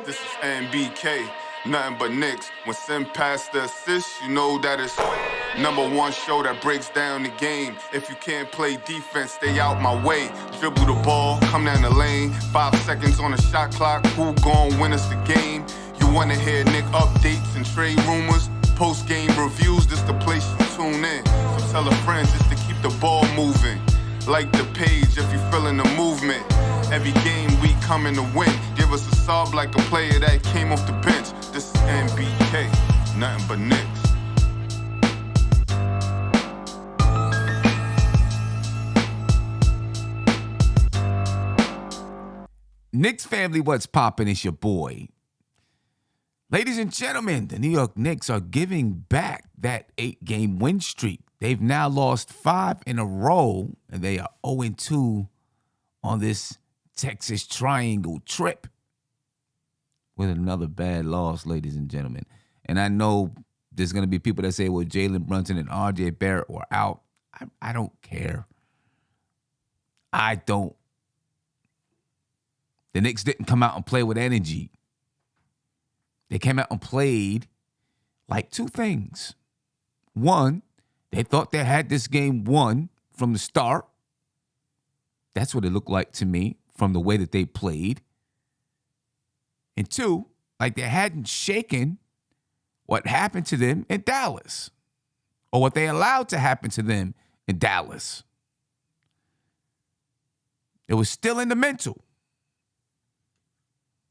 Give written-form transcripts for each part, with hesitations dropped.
This is NBK, nothing but Knicks. When Sim passed the assist, you know that it's #1 show that breaks down the game. If you can't play defense, stay out my way. Dribble the ball, come down the lane. 5 seconds on the shot clock, who gon' win us the game? You wanna hear Nick updates and trade rumors? Postgame reviews, this the place you tune in. So tell a friend just to keep the ball moving. Like the page if you feeling the movement. Every game we coming to win. Give us a sub like a player that came off the bench. This is NBK, nothing but Knicks. Knicks family, what's poppin'? It's your boy. Ladies and gentlemen, the New York Knicks are giving back that 8-game win streak. They've now lost 5 in a row, and they are 0-2 on this Texas Triangle trip with another bad loss, ladies and gentlemen. And I know there's going to be people that say, well, Jalen Brunson and R.J. Barrett were out. I don't care. I don't. The Knicks didn't come out and play with energy. They came out and played like 2 things. One, they thought they had this game won from the start. That's what it looked like to me from the way that they played. And 2, like they hadn't shaken what happened to them in Dallas or what they allowed to happen to them in Dallas. It was still in the mental.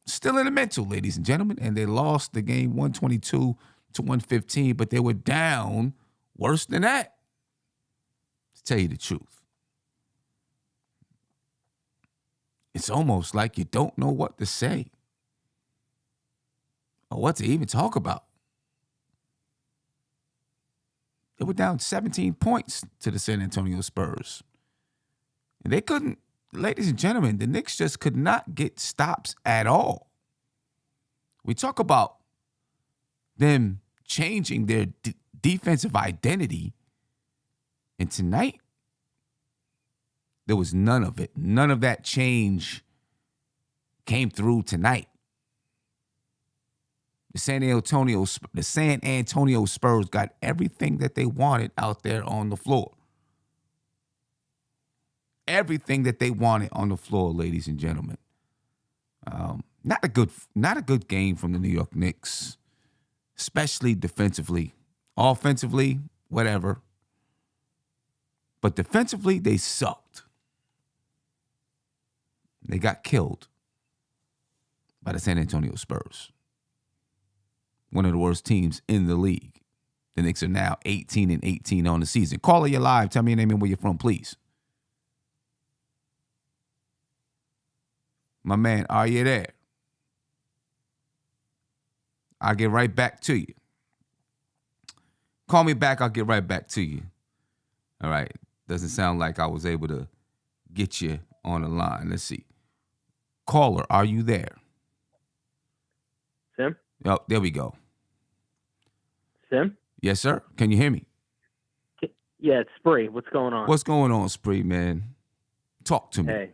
Still in the mental, ladies and gentlemen. And they lost the game 122-115, but they were down worse than that, to tell you the truth. It's almost like you don't know what to say or what to even talk about. They were down 17 points to the San Antonio Spurs. And they couldn't, ladies and gentlemen, the Knicks just could not get stops at all. We talk about them changing their defensive identity. And tonight, there was none of it. None of that change came through tonight. The San Antonio Spurs got everything that they wanted out there on the floor. Everything that they wanted on the floor, ladies and gentlemen. Not a good game from the New York Knicks, especially defensively. Offensively, whatever. But defensively, they sucked. They got killed by the San Antonio Spurs. One of the worst teams in the league. The Knicks are now 18-18 on the season. Caller, you're live. Tell me your name and where you're from, please. My man, are you there? I'll get right back to you. Call me back. I'll get right back to you. All right. Doesn't sound like I was able to get you on the line. Let's see. Caller, are you there? Sim? Oh, there we go. Sim? Yes, sir. Can you hear me? Yeah, it's Spree. What's going on? What's going on, Spree, man? Talk to me. Hey,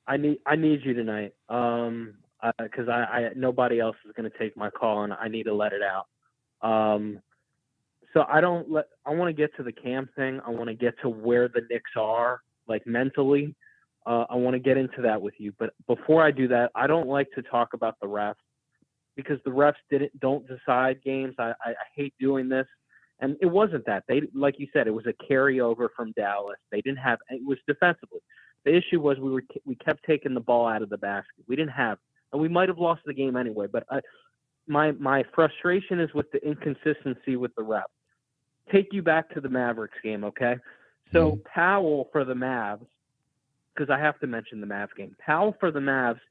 I need you tonight. Because I nobody else is going to take my call, and I need to let it out. So I want to get to the Cam thing. I want to get to where the Knicks are, like mentally. I want to get into that with you. But before I do that, I don't like to talk about the refs because the refs don't decide games. I hate doing this. And it wasn't that. They, like you said, it was a carryover from Dallas. They didn't have – it was defensively. The issue was we kept taking the ball out of the basket. We didn't have – and we might have lost the game anyway. But my frustration is with the inconsistency with the refs. Take you back to the Mavericks game, okay? So Powell for the Mavs, because I have to mention the Mavs game. Powell for the Mavs,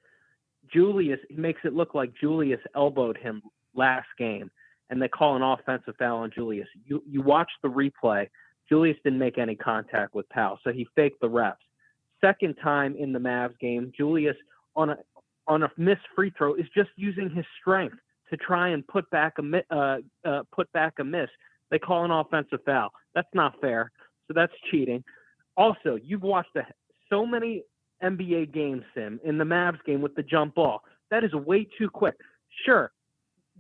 Julius, he makes it look like Julius elbowed him last game, and they call an offensive foul on Julius. You watch the replay. Julius didn't make any contact with Powell, so he faked the refs. Second time in the Mavs game, Julius on a missed free throw is just using his strength to try and put back a miss. They call an offensive foul. That's not fair. So that's cheating. Also, you've watched so many NBA games, Sim, in the Mavs game with the jump ball. That is way too quick. Sure,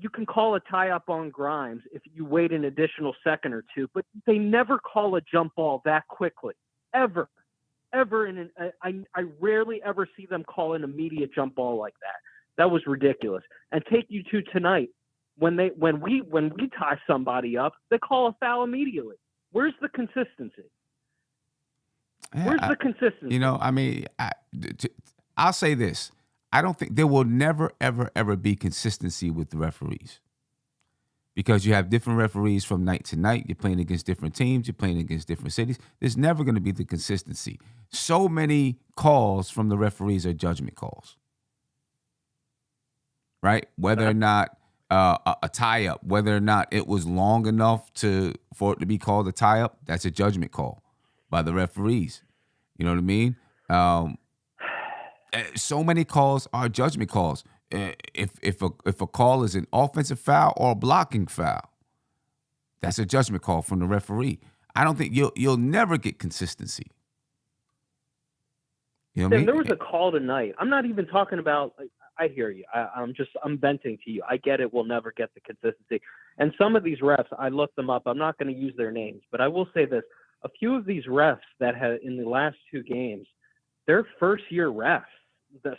you can call a tie-up on Grimes if you wait an additional second or two, but they never call a jump ball that quickly, ever. I rarely ever see them call an immediate jump ball like that. That was ridiculous. And take you to tonight, when we tie somebody up, they call a foul immediately. Where's the consistency? Where's the consistency? You know, I mean, I'll say this. I don't think there will never, ever, ever be consistency with the referees, because you have different referees from night to night. You're playing against different teams. You're playing against different cities. There's never going to be the consistency. So many calls from the referees are judgment calls, right? Whether or not a tie-up, whether or not it was long enough for it to be called a tie-up, that's a judgment call by the referees. You know what I mean? So many calls are judgment calls. If a call is an offensive foul or a blocking foul, that's a judgment call from the referee. I don't think you'll never get consistency. You know what I mean? There was a call tonight. I'm not even talking about. I hear you. I'm venting to you. I get it. We'll never get the consistency. And some of these refs, I looked them up. I'm not going to use their names, but I will say this: a few of these refs that have in the last two games, they're first-year refs.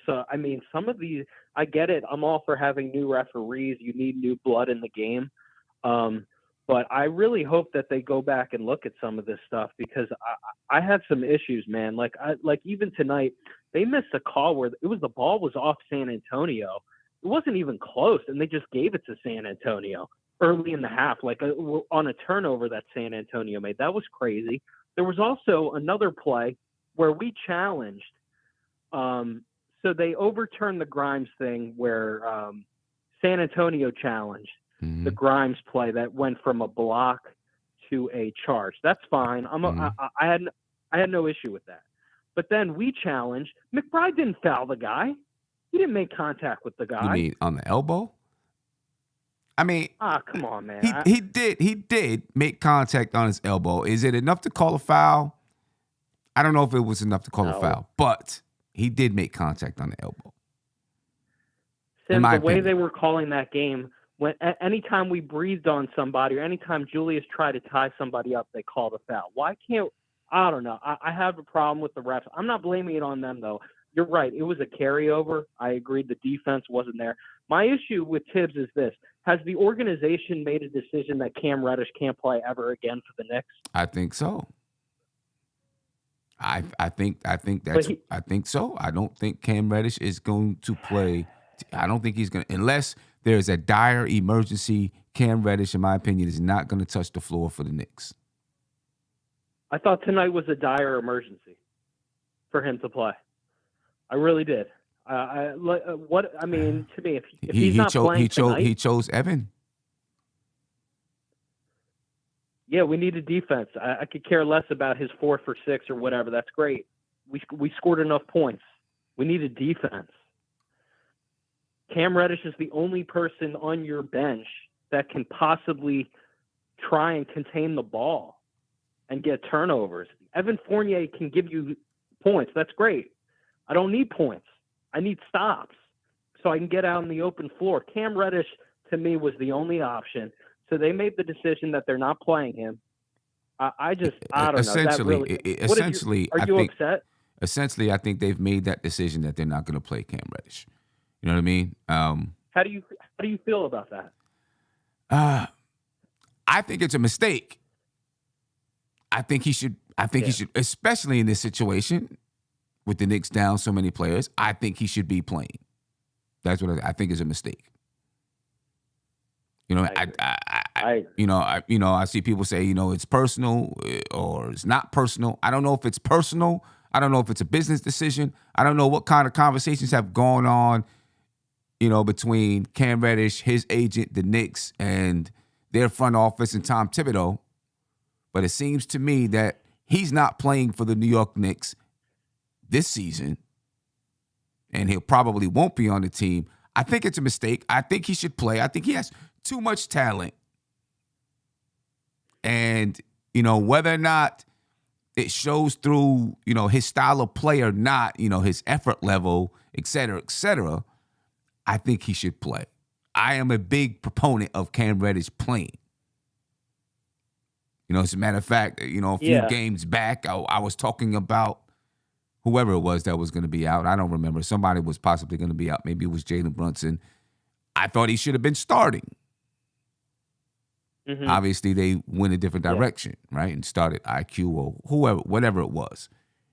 So, I mean, some of these, I get it. I'm all for having new referees. You need new blood in the game. But I really hope that they go back and look at some of this stuff, because I had some issues, man. Like even tonight, they missed a call where the ball was off San Antonio. It wasn't even close, and they just gave it to San Antonio early in the half, on a turnover that San Antonio made. That was crazy. There was also another play where we challenged. So they overturned the Grimes thing where San Antonio challenged the Grimes play that went from a block to a charge. That's fine. I had no issue with that. But then we challenged. McBride didn't foul the guy. He didn't make contact with the guy. You mean on the elbow? I mean, come on, man. He did make contact on his elbow. Is it enough to call a foul? I don't know if it was enough to call a foul, but he did make contact on the elbow. Sim, the way they were calling that game, anytime we breathed on somebody or anytime Julius tried to tie somebody up, they called a foul. Why can't – I don't know. I have a problem with the refs. I'm not blaming it on them, though. You're right. It was a carryover. I agree the defense wasn't there. My issue with Tibbs is this. Has the organization made a decision that Cam Reddish can't play ever again for the Knicks? I think so. I think so. I don't think Cam Reddish is going to play. I don't think he's going to, unless there's a dire emergency. Cam Reddish, in my opinion, is not going to touch the floor for the Knicks. I thought tonight was a dire emergency for him to play. I really did. To me, if he's not playing tonight, he chose Evan. Yeah, we need a defense. I could care less about his 4 for 6 or whatever. That's great. We scored enough points. We need a defense. Cam Reddish is the only person on your bench that can possibly try and contain the ball and get turnovers. Evan Fournier can give you points. That's great. I don't need points. I need stops so I can get out on the open floor. Cam Reddish, to me, was the only option. So they made the decision that they're not playing him. I don't know. Are you upset? Essentially, I think they've made that decision that they're not going to play Cam Reddish. You know what I mean? How do you feel about that? I think it's a mistake. I think he should, especially in this situation with the Knicks down so many players. I think he should be playing. That's what I think is a mistake. You know, I see people say, it's personal or it's not personal. I don't know if it's personal. I don't know if it's a business decision. I don't know what kind of conversations have gone on, between Cam Reddish, his agent, the Knicks, and their front office and Tom Thibodeau. But it seems to me that he's not playing for the New York Knicks this season, and he probably won't be on the team. I think it's a mistake. I think he should play. I think he has too much talent. And, whether or not it shows through, his style of play or not, his effort level, et cetera, I think he should play. I am a big proponent of Cam Reddish playing. As a matter of fact, a few games back, I was talking about whoever it was that was going to be out. I don't remember. Somebody was possibly going to be out. Maybe it was Jalen Brunson. I thought he should have been starting. Mm-hmm. Obviously, they went a different direction, right? And started IQ or whoever, whatever it was.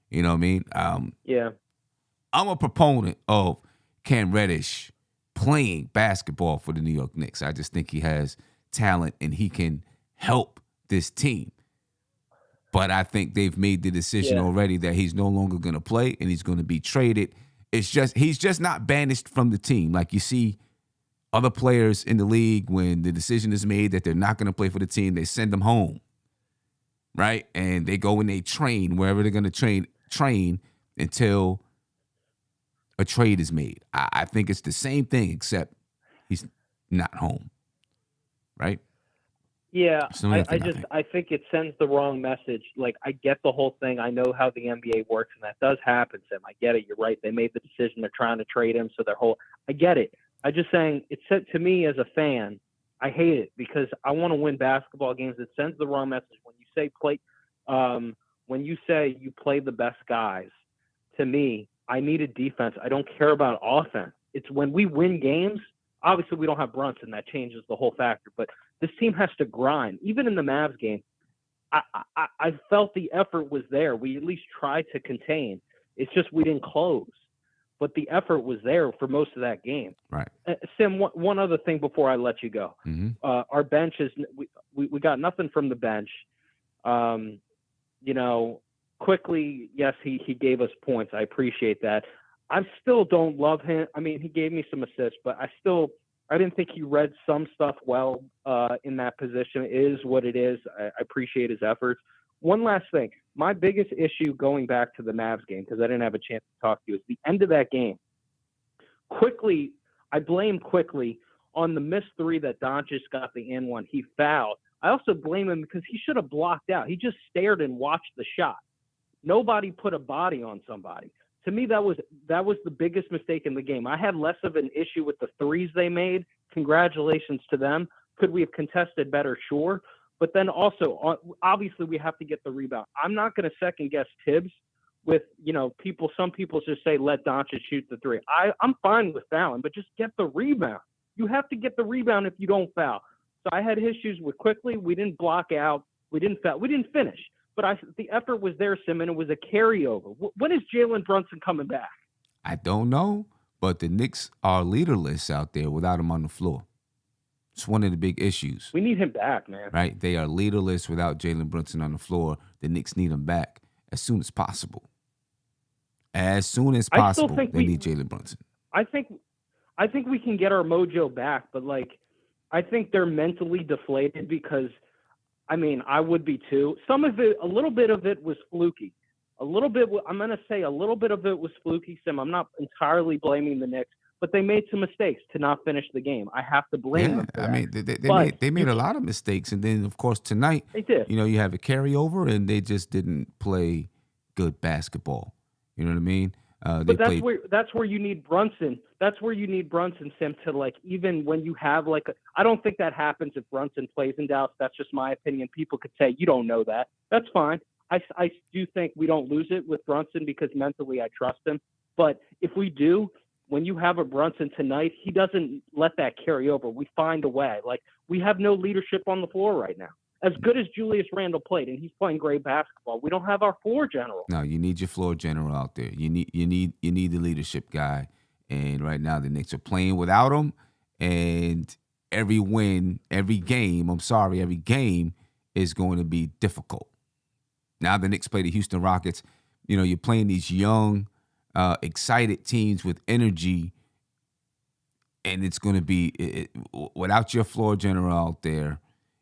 You know what I mean? I'm a proponent of Cam Reddish playing basketball for the New York Knicks. I just think he has talent and he can help this team. But I think they've made the decision already that he's no longer going to play and he's going to be traded. He's just not banished from the team. Like you see other players in the league, when the decision is made that they're not going to play for the team, they send them home, right? And they go and they train wherever they're going to train until a trade is made. I think it's the same thing, except he's not home, right? Yeah, I think it sends the wrong message. Like, I get the whole thing. I know how the NBA works, and that does happen, Sam. I get it. You're right. They made the decision. They're trying to trade him, so I get it. I'm just saying, it said to me as a fan, I hate it because I want to win basketball games. It sends the wrong message when you say when you say you play the best guys. To me, I need a defense. I don't care about offense. It's when we win games. Obviously, we don't have Brunson. That changes the whole factor. But this team has to grind. Even in the Mavs game, I felt the effort was there. We at least tried to contain. It's just we didn't close. But the effort was there for most of that game. Right. Sim, one other thing before I let you go. Mm-hmm. Our bench is we got nothing from the bench. Quickly, yes, he gave us points. I appreciate that. I still don't love him. I mean, he gave me some assists, but I didn't think he read some stuff well in that position. It is what it is. I appreciate his efforts. One last thing. My biggest issue going back to the Mavs game, because I didn't have a chance to talk to you, is the end of that game. Quickly, I blame Quickly on the missed three that Doncic got the and one. He fouled. I also blame him because he should have blocked out. He just stared and watched the shot. Nobody put a body on somebody. To me, that was the biggest mistake in the game. I had less of an issue with the threes they made. Congratulations to them. Could we have contested better? Sure. But then also, obviously, we have to get the rebound. I'm not going to second guess Tibbs with, people. Some people just say, let Doncic shoot the three. I'm fine with fouling, but just get the rebound. You have to get the rebound if you don't foul. So I had issues with Quickly. We didn't block out. We didn't foul. We didn't finish. But the effort was there, Sim, and it was a carryover. When is Jalen Brunson coming back? I don't know, but the Knicks are leaderless out there without him on the floor. It's one of the big issues. We need him back, man. Right? They are leaderless without Jalen Brunson on the floor. The Knicks need him back as soon as possible. As soon as possible, they need Jalen Brunson. I think we can get our mojo back, but, I think they're mentally deflated because – I would be too. Some of it, a little bit of it was fluky. I'm going to say a little bit of it was fluky, Sim. I'm not entirely blaming the Knicks, but they made some mistakes to not finish the game. I have to blame them for that. They made a lot of mistakes. And then, of course, tonight, they did. You have a carryover, and they just didn't play good basketball. You know what I mean? But that's where you need Brunson. That's where you need Brunson, Sim, to even when you have I don't think that happens if Brunson plays in Dallas. That's just my opinion. People could say you don't know that. That's fine. I do think we don't lose it with Brunson because mentally I trust him. But if we do, when you have a Brunson tonight, he doesn't let that carry over. We find a way. We have no leadership on the floor right now. As good as Julius Randle played, and he's playing great basketball, we don't have our floor general. No, you need your floor general out there. You need the leadership guy. And right now the Knicks are playing without him. And every game is going to be difficult. Now the Knicks play the Houston Rockets. You're playing these young, excited teams with energy. And it's going to be without your floor general out there.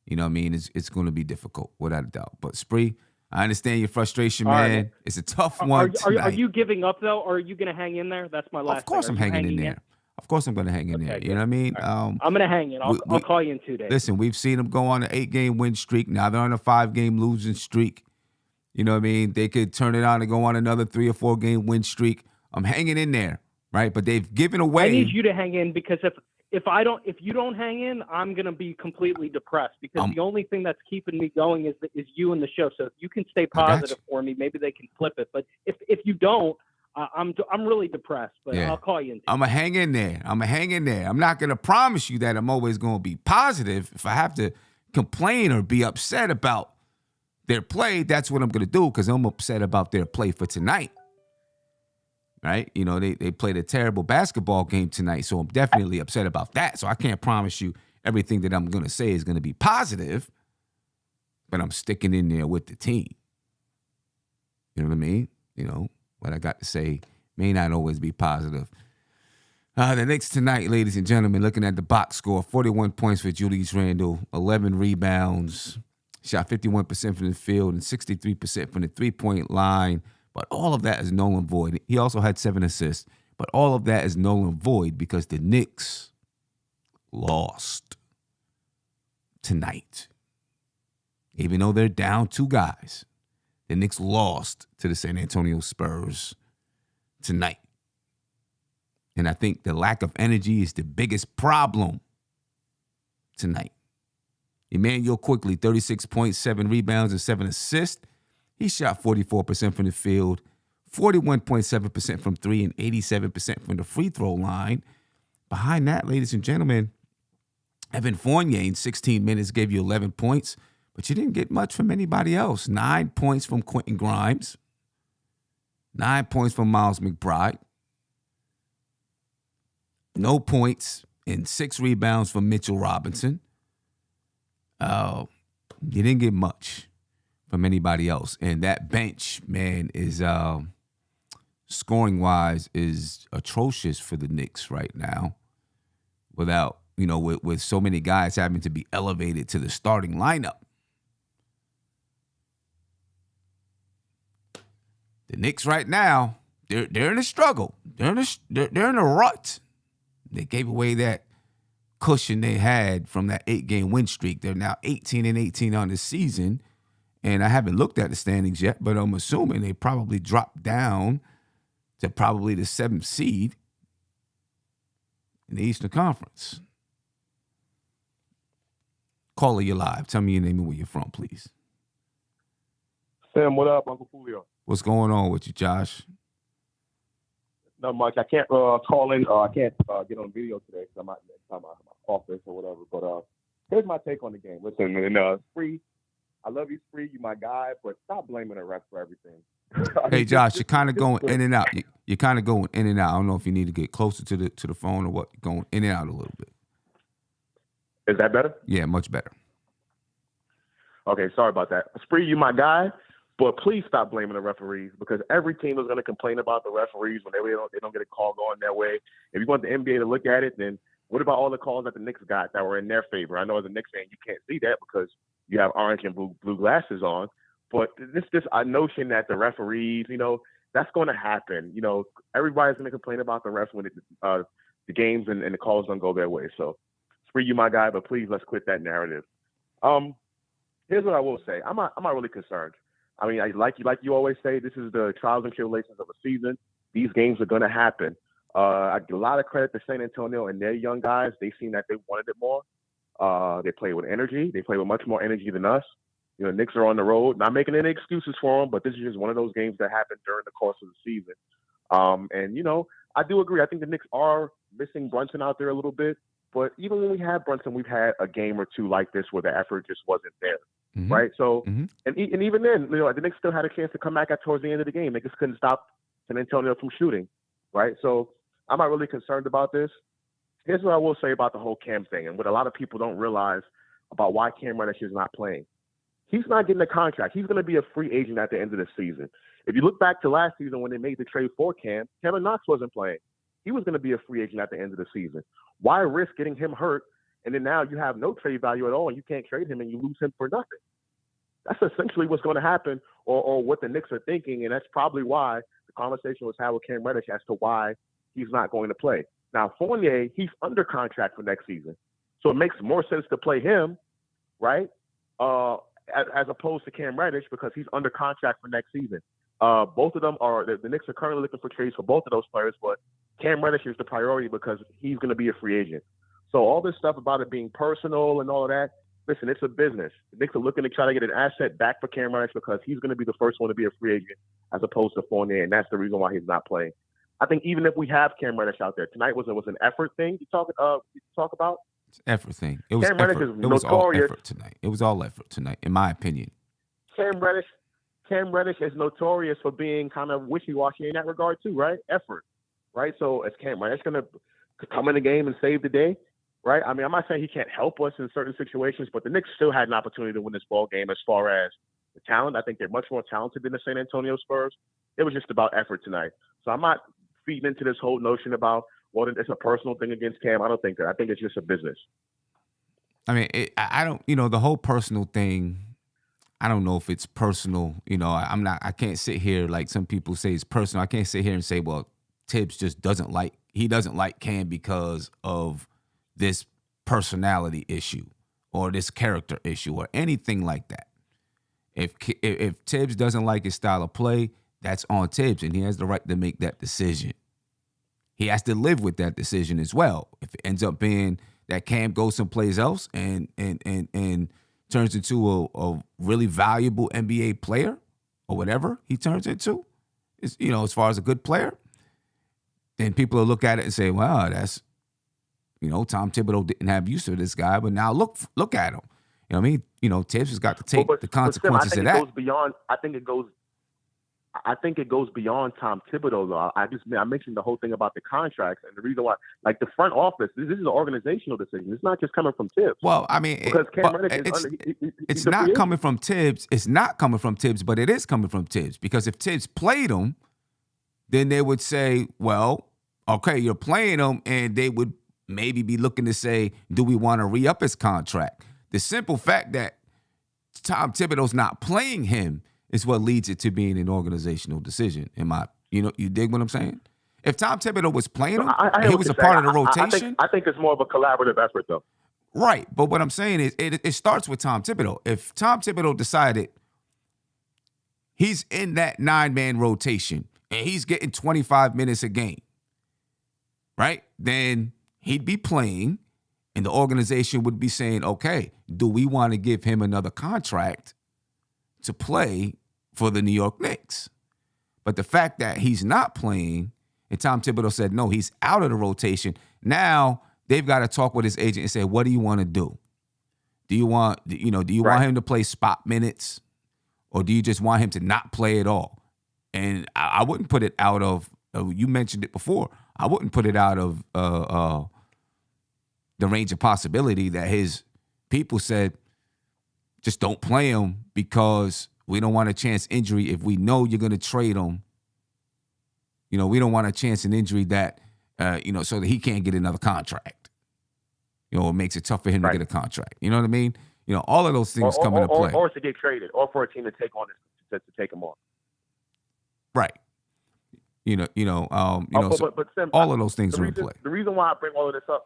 It's going to be difficult, without a doubt. But Spree, I understand your frustration, man. Right. It's a tough one. Are you giving up, though, or are you going to hang in there? That's my last. Of course, I'm hanging in there. Of course, I'm going to hang in there. You know what I mean? Right. I'm going to hang in. I'll call you in 2 days. Listen, we've seen them go on an 8-game win streak. Now they're on a 5-game losing streak. You know what I mean? They could turn it on and go on another 3 or 4 game win streak. I'm hanging in there, right? But they've given I away. need you to hang in because if you don't hang in, I'm gonna be completely depressed because the only thing that's keeping me going is you and the show. So if you can stay positive for me, maybe they can flip it. But if you don't, I'm really depressed. But I'll call you in. I'm gonna hang in there. I'm not gonna promise you that I'm always gonna be positive. If I have to complain or be upset about their play, that's what I'm gonna do because I'm upset about their play for tonight. Right? You know, they played a terrible basketball game tonight, so I'm definitely upset about that. So I can't promise you everything that I'm going to say is going to be positive, but I'm sticking in there with the team. You know what I mean? You know, what I got to say may not always be positive. The Knicks tonight, ladies and gentlemen, looking at the box score, 41 points for Julius Randle, 11 rebounds, shot 51% from the field and 63% from the three-point line. But all of that is null and void. He also had 7 assists. But all of that is null and void because the Knicks lost tonight. Even though they're down 2 guys, the Knicks lost to the San Antonio Spurs tonight. And I think the lack of energy is the biggest problem tonight. Emmanuel Quickly, 36 points, 7 rebounds, and 7 assists. He shot 44% from the field, 41.7% from 3, and 87% from the free throw line. Behind that, ladies and gentlemen, Evan Fournier in 16 minutes gave you 11 points, but you didn't get much from anybody else. 9 points from Quentin Grimes, 9 points from Miles McBride, no points, and 6 rebounds from Mitchell Robinson. You didn't get much from anybody else. And that bench, man, is scoring-wise is atrocious for the Knicks right now. Without, you know, with so many guys having to be elevated to the starting lineup. The Knicks right now, they're in a struggle. They're in a rut. They gave away that cushion they had from that 8-game win streak. They're now 18-18 on the season. And I haven't looked at the standings yet, but I'm assuming they probably dropped down to probably the 7th seed in the Eastern Conference. Caller, you live. Tell me your name and where you're from, please. Sam, what up, Uncle Julio? What's going on with you, Josh? Not much. I can't call in. I can't get on video today because I'm at my office or whatever. But here's my take on the game. Listen, and Spree, I love you, Spree. You my guy, but stop blaming the refs for everything. Hey, Josh, you're kind of going in and out. You're kind of going in and out. I don't know if you need to get closer to the phone or what. You're going in and out a little bit. Is that better? Yeah, much better. Okay, sorry about that. Spree, you my guy, but please stop blaming the referees because every team is going to complain about the referees when they don't get a call going their way. If you want the NBA to look at it, then what about all the calls that the Knicks got that were in their favor? I know as a Knicks fan, you can't see that because you have orange and blue glasses on. But this notion that the referees, you know, that's going to happen. You know, everybody's going to complain about the refs when the games and the calls don't go their way. So, Spree, you my guy, but please let's quit that narrative. Here's what I will say. I'm not really concerned. I mean, like you always say, this is the trials and tribulations of a season. These games are going to happen. I give a lot of credit to San Antonio and their young guys. They seem that they wanted it more. They play with energy. They play with much more energy than us. You know, Knicks are on the road. Not making any excuses for them, but this is just one of those games that happened during the course of the season. And, you know, I do agree. I think the Knicks are missing Brunson out there a little bit. But even when we had Brunson, we've had a game or two like this where the effort just wasn't there. Mm-hmm. Right? So, and even then, you know, the Knicks still had a chance to come back towards the end of the game. They just couldn't stop San Antonio from shooting. Right? So I'm not really concerned about this. Here's what I will say about the whole Cam thing and what a lot of people don't realize about why Cam Reddish is not playing. He's not getting a contract. He's going to be a free agent at the end of the season. If you look back to last season when they made the trade for Cam, Kevin Knox wasn't playing. He was going to be a free agent at the end of the season. Why risk getting him hurt and then now you have no trade value at all and you can't trade him and you lose him for nothing? That's essentially what's going to happen or what the Knicks are thinking, and that's probably why the conversation was had with Cam Reddish as to why he's not going to play. Now, Fournier, he's under contract for next season. So it makes more sense to play him, right, as opposed to Cam Reddish because he's under contract for next season. Both of them are – the Knicks are currently looking for trades for both of those players, but Cam Reddish is the priority because he's going to be a free agent. So all this stuff about it being personal and all of that, listen, it's a business. The Knicks are looking to try to get an asset back for Cam Reddish because he's going to be the first one to be a free agent as opposed to Fournier, and that's the reason why he's not playing. I think even if we have Cam Reddish out there, tonight was an effort thing you talk about. It's effort thing. It was Cam effort. Reddish is It was all notorious. effort tonight. It was all effort tonight, in my opinion. Cam Reddish is notorious for being kind of wishy-washy in that regard too, right? Effort, right? So is Cam Reddish going to come in the game and save the day, right? I mean, I'm not saying he can't help us in certain situations, but the Knicks still had an opportunity to win this ball game as far as the talent. I think they're much more talented than the San Antonio Spurs. It was just about effort tonight. So I'm not feeding into this whole notion about, well, it's a personal thing against Cam. I don't think that. I think it's just a business. I mean, I don't, the whole personal thing, I don't know if it's personal. I can't sit here like some people say it's personal. I can't sit here and say, well, Tibbs just doesn't like Cam because of this personality issue or this character issue or anything like that. If Tibbs doesn't like his style of play, that's on Tibbs, and he has the right to make that decision. He has to live with that decision as well. If it ends up being that Cam goes someplace else and turns into a really valuable NBA player or whatever he turns into, as far as a good player, then people will look at it and say, "Wow, that's Tom Thibodeau didn't have use of this guy, but now look at him." You know what I mean? Tibbs has got to take the consequences of that. Goes beyond. I think it goes beyond Tom Thibodeau, though. I mentioned the whole thing about the contracts and the reason why, like the front office, this is an organizational decision. It's not just coming from Tibbs. Well, I mean, because Cam Reddish it's not coming from Tibbs. It's not coming from Tibbs, but it is coming from Tibbs because if Tibbs played him, then they would say, well, okay, you're playing him, and they would maybe be looking to say, do we want to re-up his contract? The simple fact that Tom Thibodeau's not playing him is what leads it to being an organizational decision. You dig what I'm saying? If Tom Thibodeau was playing him, and he was a part of the rotation. I think it's more of a collaborative effort, though. Right, but what I'm saying is it starts with Tom Thibodeau. If Tom Thibodeau decided he's in that 9-man rotation and he's getting 25 minutes a game, right, then he'd be playing, and the organization would be saying, okay, do we want to give him another contract to play for the New York Knicks? But the fact that he's not playing, and Tom Thibodeau said, no, he's out of the rotation, now they've got to talk with his agent and say, what do you want to do? Do you want him to play spot minutes, or do you just want him to not play at all? And I wouldn't put it out of, you mentioned it before, I wouldn't put it out of the range of possibility that his people said, just don't play him because we don't want a chance injury. If we know you're going to trade him, we don't want a chance in injury that, so that he can't get another contract. It makes it tough for him to get a contract. You know what I mean? All of those things come into play. Or to get traded, or for a team to take on to take him on. Right. But Sim, all of those things are in play. The reason why I bring all of this up,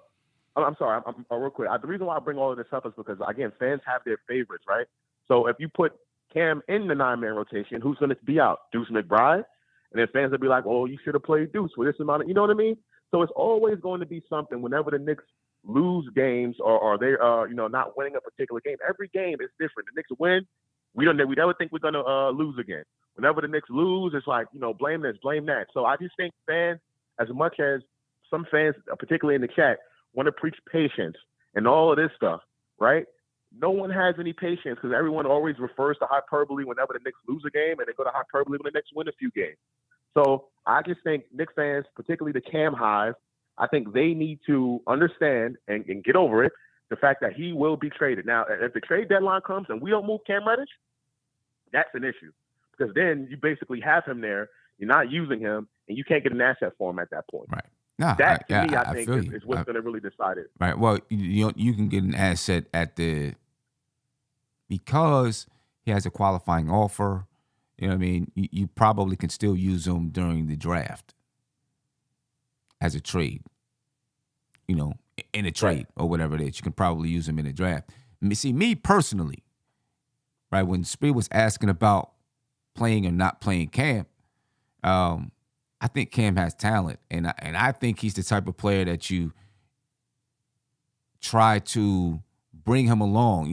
I'm sorry, real quick. The reason why I bring all of this up is because, again, fans have their favorites, right? So if you put Cam in the 9-man rotation, who's going to be out? Deuce McBride? And then fans will be like, well, you should have played Deuce with this amount of, you know what I mean? So it's always going to be something whenever the Knicks lose games or they're, not winning a particular game. Every game is different. The Knicks win, we never think we're going to lose again. Whenever the Knicks lose, it's like, blame this, blame that. So I just think fans, as much as some fans, particularly in the chat, want to preach patience and all of this stuff, right? No one has any patience because everyone always refers to hyperbole whenever the Knicks lose a game, and they go to hyperbole when the Knicks win a few games. So I just think Knicks fans, particularly the Cam Hive, I think they need to understand and get over it, the fact that he will be traded. Now, if the trade deadline comes and we don't move Cam Reddish, that's an issue because then you basically have him there, you're not using him, and you can't get an asset for him at that point. Right. No, I think is what's going to really decide it. Right. Well, you can get an asset because he has a qualifying offer. You know what I mean? You probably can still use him during the draft as a trade. In a trade or whatever it is, you can probably use him in a draft. See, me personally, right? When Spree was asking about playing or not playing Cam, I think Cam has talent, and I think he's the type of player that you try to bring him along.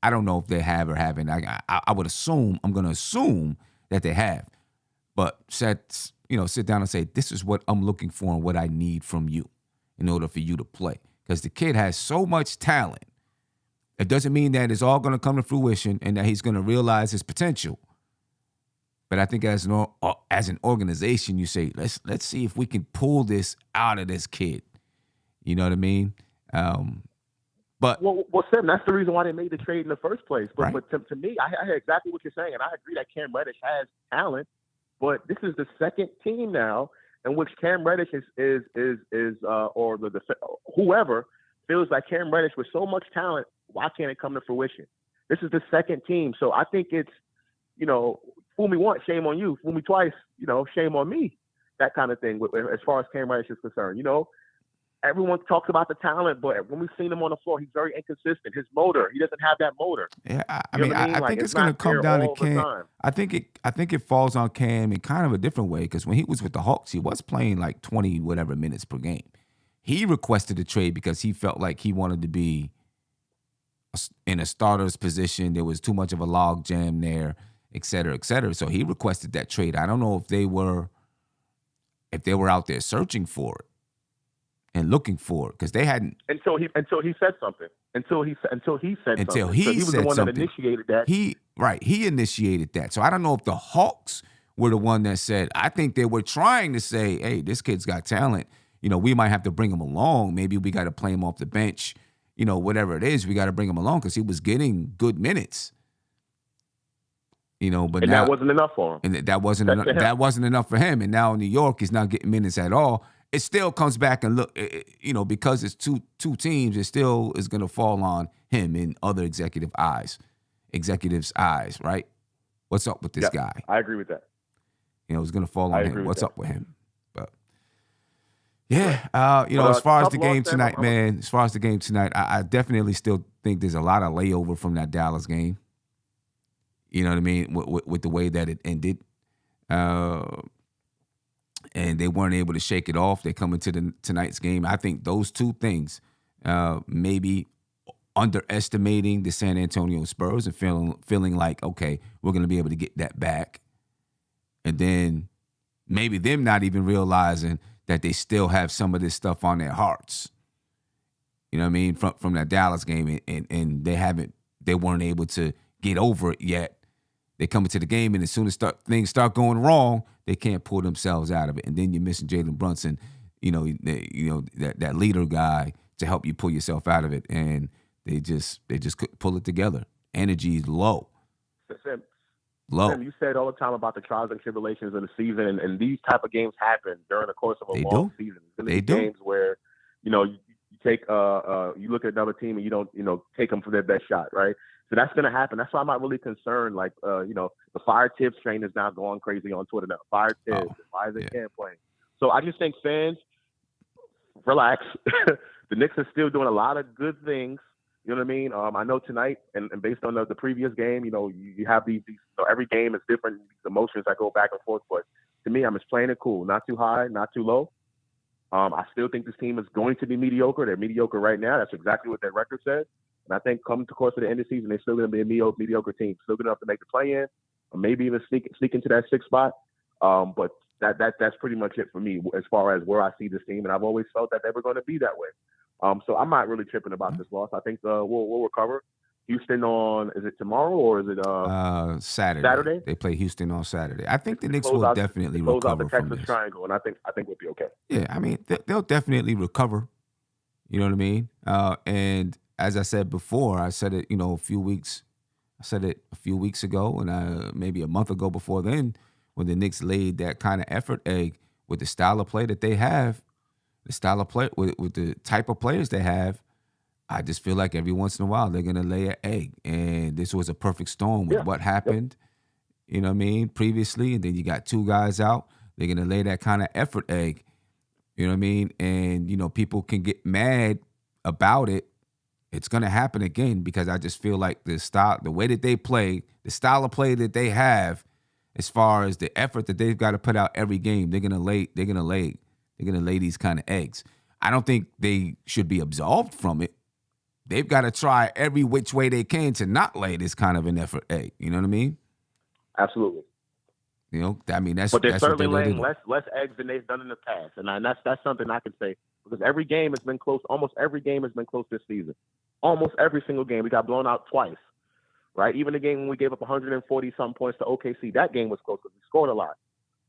I don't know if they have or haven't. I would assume, I'm going to assume that they have. But sit down and say, this is what I'm looking for and what I need from you in order for you to play. Because the kid has so much talent. It doesn't mean that it's all going to come to fruition and that he's going to realize his potential. But I think as an organization, you say, let's see if we can pull this out of this kid. You know what I mean? But Sam, that's the reason why they made the trade in the first place. But right. but to me, I hear exactly what you're saying, and I agree that Cam Reddish has talent. But this is the second team now in which Cam Reddish or whoever feels like Cam Reddish with so much talent. Why can't it come to fruition? This is the second team, so I think it's fool me once, shame on you. Fool me twice, shame on me. That kind of thing. As far as Cam Reddish is concerned, everyone talks about the talent, but when we've seen him on the floor, he's very inconsistent. His motor, he doesn't have that motor. Yeah, I think it's going to come down to Cam. I think it falls on Cam in kind of a different way, because when he was with the Hawks, he was playing like 20 whatever minutes per game. He requested a trade because he felt like he wanted to be in a starter's position. There was too much of a log jam there, et cetera, et cetera. So he requested that trade. I don't know if they were out there searching for it and looking for it, because they hadn't until he said something. Until he said something. So he was the one that initiated that. He initiated that. So I don't know if the Hawks were the one that said. I think they were trying to say, "Hey, this kid's got talent. We might have to bring him along. Maybe we got to play him off the bench. Whatever it is, we got to bring him along because he was getting good minutes." But now, that wasn't enough for him. And that wasn't enough for him. And now in New York, he's not getting minutes at all. It still comes back and look, because it's two teams, it still is going to fall on him and other executives' eyes, right? What's up with this guy? I agree with that. It's going to fall on him. What's up with him? But yeah, as far as the game tonight, man, I definitely still think there's a lot of layover from that Dallas game. You know what I mean? With the way that it ended. And they weren't able to shake it off. They come into tonight's game. I think those two things, maybe underestimating the San Antonio Spurs and feeling like, okay, we're going to be able to get that back. And then maybe them not even realizing that they still have some of this stuff on their hearts. You know what I mean? From that Dallas game, and they weren't able to get over it yet. They come into the game, and as soon as things start going wrong, they can't pull themselves out of it. And then you're missing Jalen Brunson, that leader guy to help you pull yourself out of it. And they just couldn't pull it together. Energy is low. Sam, low. Sam, you said all the time about the trials and tribulations of the season, and these type of games happen during the course of a long season. It's going to be games where, you take you look at another team and you don't, take them for their best shot, right? So that's going to happen. That's why I'm not really concerned. Like, the Fire Tibbs train is now going crazy on Twitter now. Fire Tibbs. Why is it Cam playing? So I just think fans, relax. The Knicks are still doing a lot of good things. You know what I mean? I know tonight, and based on the previous game, you have these every game is different, these emotions that go back and forth. But to me, I'm just playing it cool. Not too high, not too low. I still think this team is going to be mediocre. They're mediocre right now. That's exactly what their record says. And I think come to the course of the end of the season, they're still going to be a mediocre team. Still good enough to make the play-in, or maybe even sneak into that sixth spot. But that's pretty much it for me as far as where I see this team. And I've always felt that they were going to be that way. So I'm not really tripping about this loss. I think we'll recover. Houston is it tomorrow or is it Saturday? Saturday? They play Houston on Saturday. I think the Knicks will definitely recover from this. Triangle, and I think we'll be okay. Yeah, I mean they'll definitely recover. You know what I mean? And as I said before, I said it a few weeks ago, and maybe a month ago before then, when the Knicks laid that kind of effort egg with the style of play that they have, the style of play with the type of players they have. I just feel like every once in a while they're going to lay an egg. And this was a perfect storm with what happened, you know what I mean, previously. And then you got two guys out. They're going to lay that kind of effort egg, you know what I mean? And, people can get mad about it. It's going to happen again because I just feel like the way that they play, the style of play that they have, as far as the effort that they've got to put out every game, they're gonna lay these kind of eggs. I don't think they should be absolved from it. They've got to try every which way they can to not lay this kind of an effort egg. You know what I mean? Absolutely. You know, I mean But they're that's certainly what they're laying less eggs than they've done in the past, and that's something I can say because every game has been close. Almost every game has been close this season. Almost every single game. We got blown out twice, right? Even the game when we gave up 140 some points to OKC, that game was close because we scored a lot,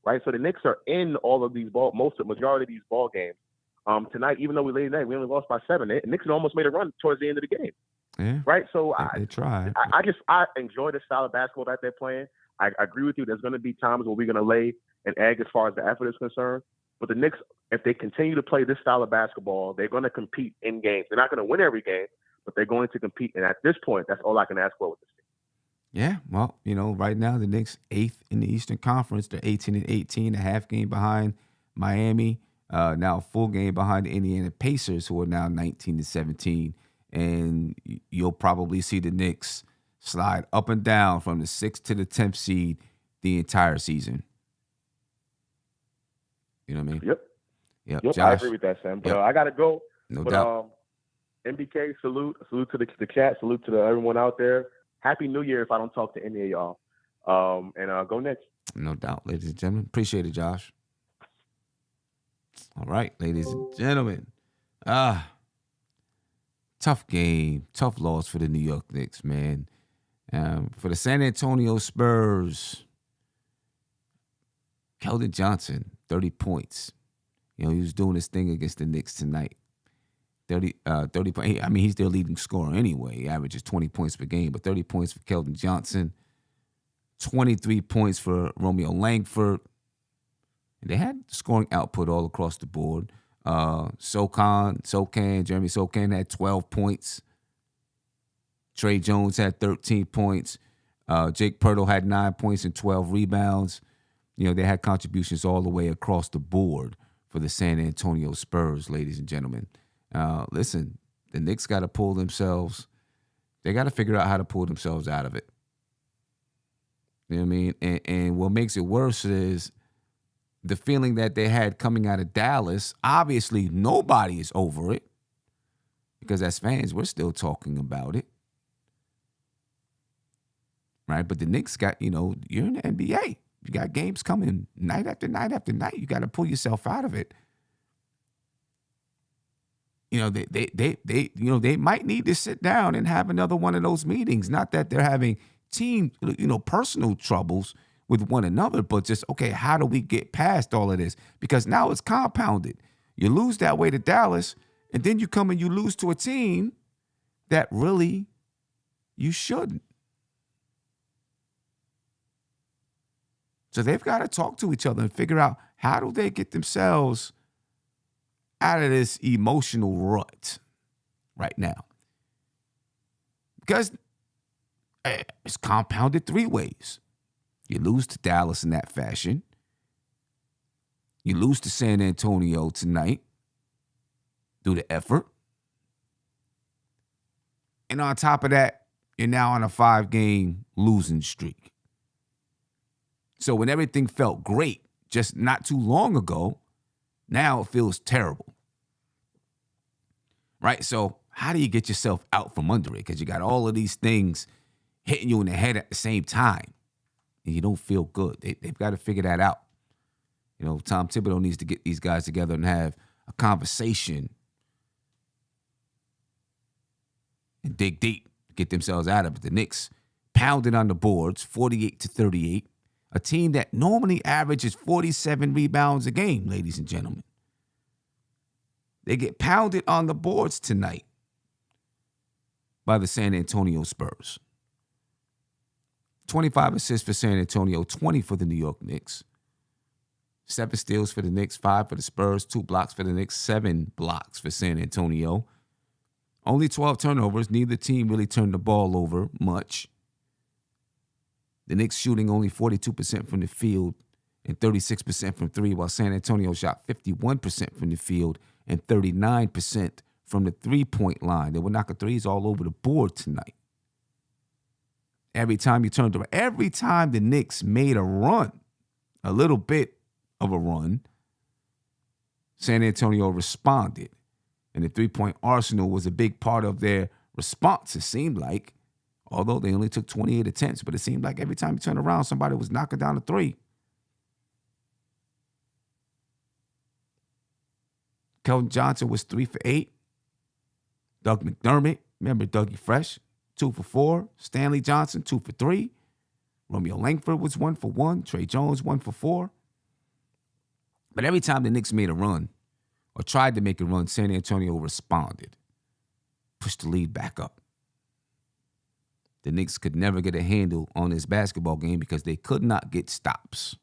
right? So the Knicks are in all of these majority of these ball games. Tonight, even though we laid an egg, we only lost by 7. The Knicks almost made a run towards the end of the game. Yeah. Right. So they tried. I enjoy the style of basketball that they're playing. I agree with you. There's going to be times where we're going to lay an egg as far as the effort is concerned. But the Knicks, if they continue to play this style of basketball, they're going to compete in games. They're not going to win every game, but they're going to compete. And at this point, that's all I can ask for with this team. Yeah, well, you know, right now the Knicks 8th in the Eastern Conference. They're 18-18, a half game behind Miami. Now a full game behind the Indiana Pacers, who are now 19-17. And you'll probably see the Knicks slide up and down from the 6th to the 10th seed the entire season. You know what I mean? Yep. Josh, I agree with that, Sam. But I got to go. No doubt. MBK, salute to the chat, salute to everyone out there. Happy New Year if I don't talk to any of y'all. And go Knicks. No doubt, ladies and gentlemen. Appreciate it, Josh. All right, ladies and gentlemen. Tough game, tough loss for the New York Knicks, man. For the San Antonio Spurs, Keldon Johnson, 30 points. You know, he was doing his thing against the Knicks tonight. 30 points. I mean, he's their leading scorer anyway. He averages 20 points per game, but 30 points for Keldon Johnson, 23 points for Romeo Langford. And they had scoring output all across the board. Jeremy Sokan had 12 points. Trey Jones had 13 points. Jake Pirtle had 9 points and 12 rebounds. You know, they had contributions all the way across the board for the San Antonio Spurs, ladies and gentlemen. Listen, the Knicks got to pull themselves. They got to figure out how to pull themselves out of it. You know what I mean? And what makes it worse is the feeling that they had coming out of Dallas. Obviously, nobody is over it because as fans, we're still talking about it. Right? But the Knicks got, you know, you're in the NBA. You got games coming night after night after night. You got to pull yourself out of it. You know, they might need to sit down and have another one of those meetings. Not that they're having team, personal troubles with one another, but just, okay, how do we get past all of this? Because now it's compounded. You lose that way to Dallas, and then you come and you lose to a team that really you shouldn't. So they've got to talk to each other and figure out how do they get themselves out of this emotional rut right now. Because it's compounded 3 ways. You lose to Dallas in that fashion. You lose to San Antonio tonight due to effort. And on top of that, you're now on a 5-game losing streak. So when everything felt great just not too long ago, now it feels terrible. Right? So how do you get yourself out from under it? Because you got all of these things hitting you in the head at the same time. And you don't feel good. They've got to figure that out. You know, Tom Thibodeau needs to get these guys together and have a conversation and dig deep, get themselves out of it. The Knicks pounded on the boards, 48-38. A team that normally averages 47 rebounds a game, ladies and gentlemen. They get pounded on the boards tonight by the San Antonio Spurs. 25 assists for San Antonio, 20 for the New York Knicks. 7 steals for the Knicks, 5 for the Spurs, 2 blocks for the Knicks, 7 blocks for San Antonio. Only 12 turnovers. Neither team really turned the ball over much. The Knicks shooting only 42% from the field and 36% from 3, while San Antonio shot 51% from the field and 39% from the 3-point line. They were knocking threes all over the board tonight. every time you turned around, every time the Knicks made a run, a little bit of a run, San Antonio responded. And the three-point arsenal was a big part of their response, it seemed like. Although they only took 28 attempts, but it seemed like every time you turned around, somebody was knocking down a three. Keldon Johnson was 3 for 8. Doug McDermott, remember Dougie Fresh, 2 for 4. Stanley Johnson, 2 for 3. Romeo Langford was 1 for 1. Trey Jones, 1 for 4. But every time the Knicks made a run or tried to make a run, San Antonio responded, pushed the lead back up. The Knicks could never get a handle on this basketball game because they could not get stops.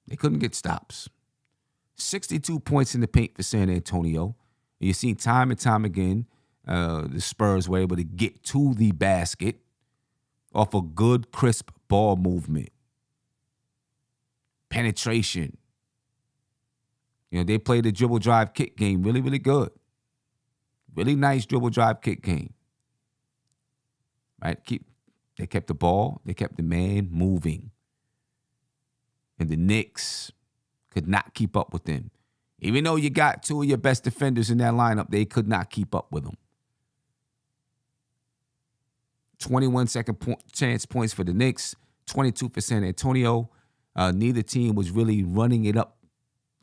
They couldn't get stops. 62 points in the paint for San Antonio. You've seen time and time again, the Spurs were able to get to the basket off a good, crisp ball movement. Penetration. They played the dribble drive kick game really, really good. Really nice dribble drive kick game. Right? They kept the ball. They kept the man moving. And the Knicks could not keep up with them. Even though you got two of your best defenders in that lineup, they could not keep up with them. 21 chance points for the Knicks, 22 for San Antonio. Neither team was really running it up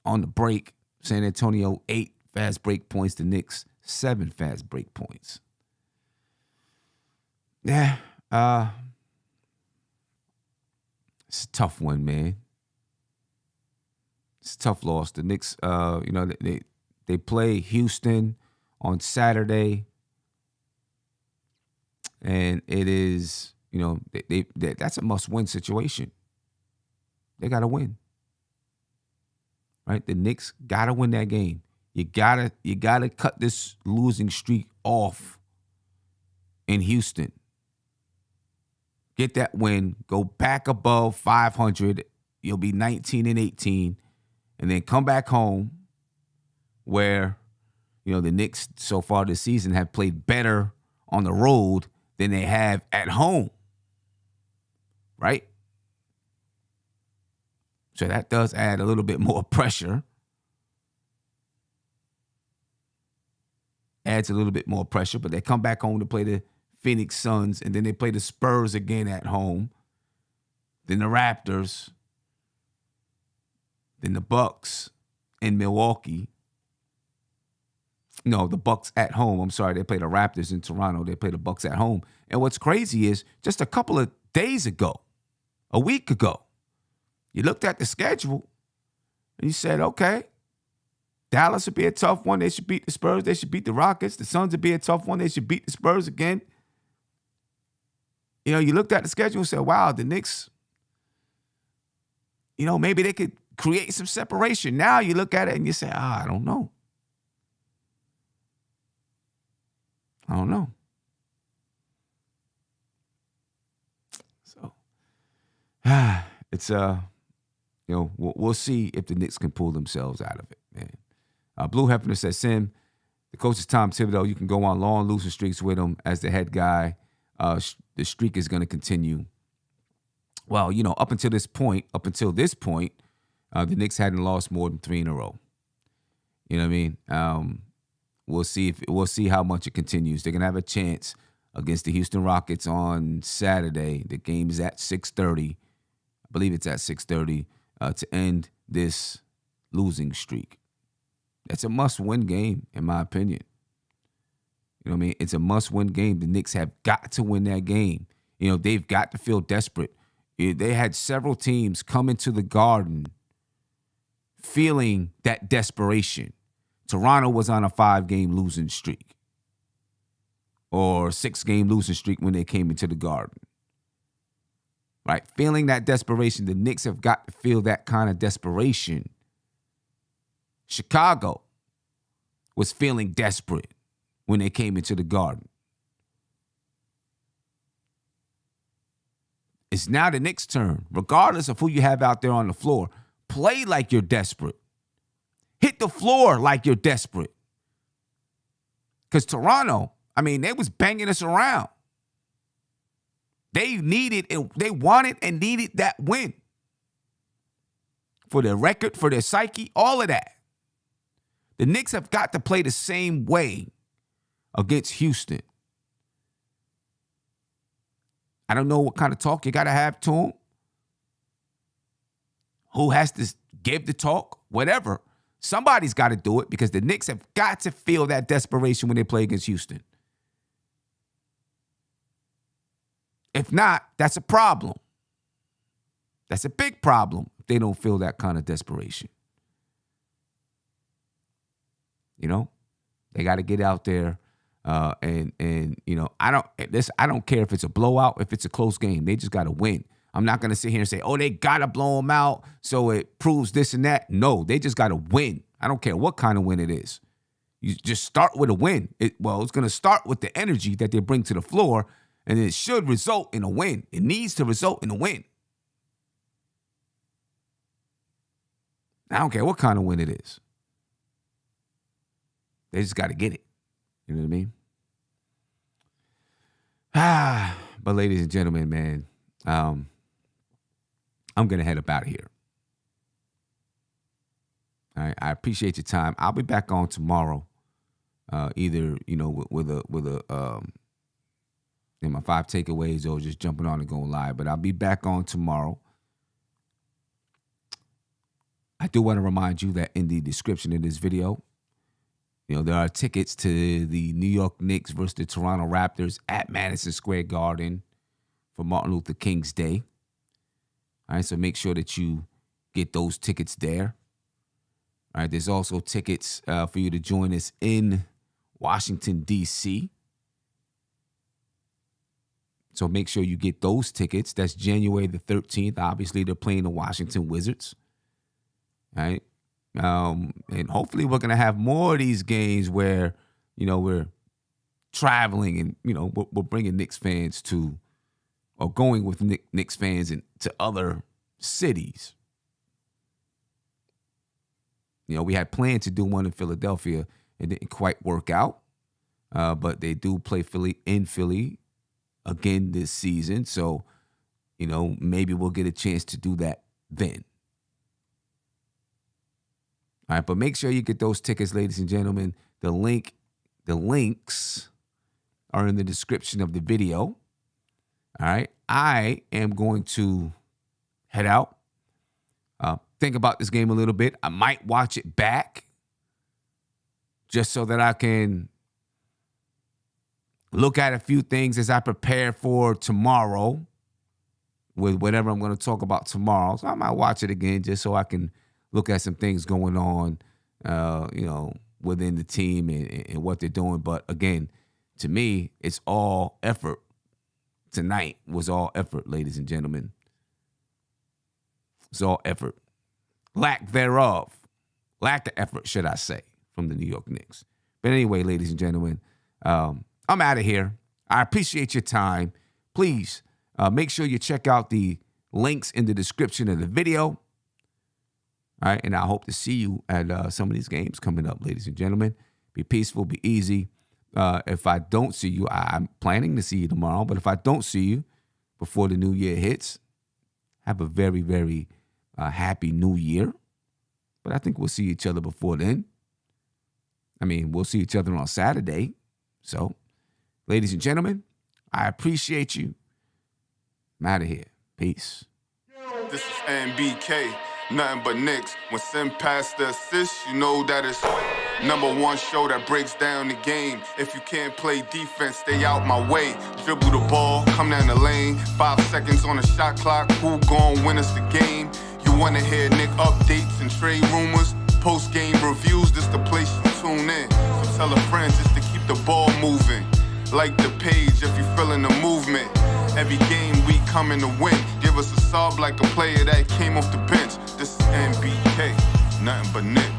on the break. San Antonio, 8 fast break points. The Knicks, 7 fast break points. Yeah, it's a tough one, man. It's a tough loss. The Knicks, they play Houston on Saturday, and it is, that's a must-win situation. They got to win, right? The Knicks got to win that game. You gotta cut this losing streak off in Houston. Get that win. Go back above 500. You'll be 19-18. And then come back home where, the Knicks so far this season have played better on the road than they have at home. Right? So that does add a little bit more pressure. Adds a little bit more pressure, but they come back home to play the Phoenix Suns, and then they play the Spurs again at home. Then the Raptors. Then the Bucks in Milwaukee. No, the Bucks at home. I'm sorry, they play the Raptors in Toronto. They play the Bucks at home. And what's crazy is just a couple of days ago, a week ago, you looked at the schedule and you said, okay, Dallas would be a tough one. They should beat the Spurs. They should beat the Rockets. The Suns would be a tough one. They should beat the Spurs again. You looked at the schedule and said, wow, the Knicks, maybe they could create some separation. Now you look at it and you say, I don't know. So, it's, we'll see if the Knicks can pull themselves out of it, man. Blue Hefner says, Sim, the coach is Tom Thibodeau. You can go on long losing streaks with him as the head guy. The streak is going to continue. Well, up until this point, the Knicks hadn't lost more than 3 in a row. You know what I mean? We'll see how much it continues. They're gonna have a chance against the Houston Rockets on Saturday. The game is at 6:30. I believe it's at 6:30 to end this losing streak. That's a must-win game, in my opinion. You know what I mean? It's a must-win game. The Knicks have got to win that game. They've got to feel desperate. They had several teams come into the Garden feeling that desperation. Toronto was on a 5-game losing streak or 6-game losing streak when they came into the Garden. Right? Feeling that desperation. The Knicks have got to feel that kind of desperation. Chicago was feeling desperate when they came into the Garden. It's now the Knicks' turn. Regardless of who you have out there on the floor, play like you're desperate. Hit the floor like you're desperate. Because Toronto, they was banging us around. They wanted and needed that win. For their record, for their psyche, all of that. The Knicks have got to play the same way against Houston. I don't know what kind of talk you got to have to them. Who has to give the talk? Whatever. Somebody's got to do it because the Knicks have got to feel that desperation when they play against Houston. If not, that's a problem. That's a big problem if they don't feel that kind of desperation. You know, they got to get out there and you know, I don't care if it's a blowout, if it's a close game. They just got to win. I'm not going to sit here and say, oh, they got to blow them out so it proves this and that. No, they just got to win. I don't care what kind of win it is. You just start with a win. It's going to start with the energy that they bring to the floor, and it should result in a win. It needs to result in a win. I don't care what kind of win it is. They just got to get it. You know what I mean? But ladies and gentlemen, man, I'm going to head up out of here. All right, I appreciate your time. I'll be back on tomorrow, either, you know, with my 5 takeaways or just jumping on and going live. But I'll be back on tomorrow. I do want to remind you that in the description of this video, you know, there are tickets to the New York Knicks versus the Toronto Raptors at Madison Square Garden for Martin Luther King's Day. All right, so make sure that you get those tickets there. All right, there's also tickets for you to join us in Washington, D.C. So make sure you get those tickets. That's January the 13th. Obviously, they're playing the Washington Wizards. All right. And hopefully we're going to have more of these games where, you know, we're traveling and, you know, we're bringing Knicks fans to, or going with Knicks fans to other cities. You know, we had planned to do one in Philadelphia. It didn't quite work out. But they do play Philly again this season. So, you know, maybe we'll get a chance to do that then. All right, but make sure you get those tickets, ladies and gentlemen. The links are in the description of the video. All right, I am going to head out, think about this game a little bit. I might watch it back just so that I can look at a few things as I prepare for tomorrow with whatever I'm going to talk about tomorrow. So I might watch it again just so I can look at some things going on, you know, within the team and what they're doing. But again, to me, it's all effort. Tonight was all effort, ladies and gentlemen. It's all effort. Lack thereof. Lack of effort, should I say, from the New York Knicks. But anyway, ladies and gentlemen, I'm out of here. I appreciate your time. Please make sure you check out the links in the description of the video. All right, and I hope to see you at some of these games coming up, ladies and gentlemen. Be peaceful, be easy. If I don't see you, I'm planning to see you tomorrow, but if I don't see you before the new year hits, have a very, very happy new year. But I think we'll see each other before then. I mean, we'll see each other on Saturday. So, ladies and gentlemen, I appreciate you. I'm out of here. Peace. This is NBK. Nothing but Knicks. When Sim passed the assist, you know that it's #1 show that breaks down the game. If you can't play defense, stay out my way. Dribble the ball, come down the lane. 5 seconds on the shot clock. Who gon' win us the game? You wanna hear Nick updates and trade rumors? Postgame reviews, this the place you tune in. So tell a friend just to keep the ball moving. Like the page if you feeling the movement. Every game we coming to win. Give us a sub like a player that came off the bench. This is NBK, nothing but Nick.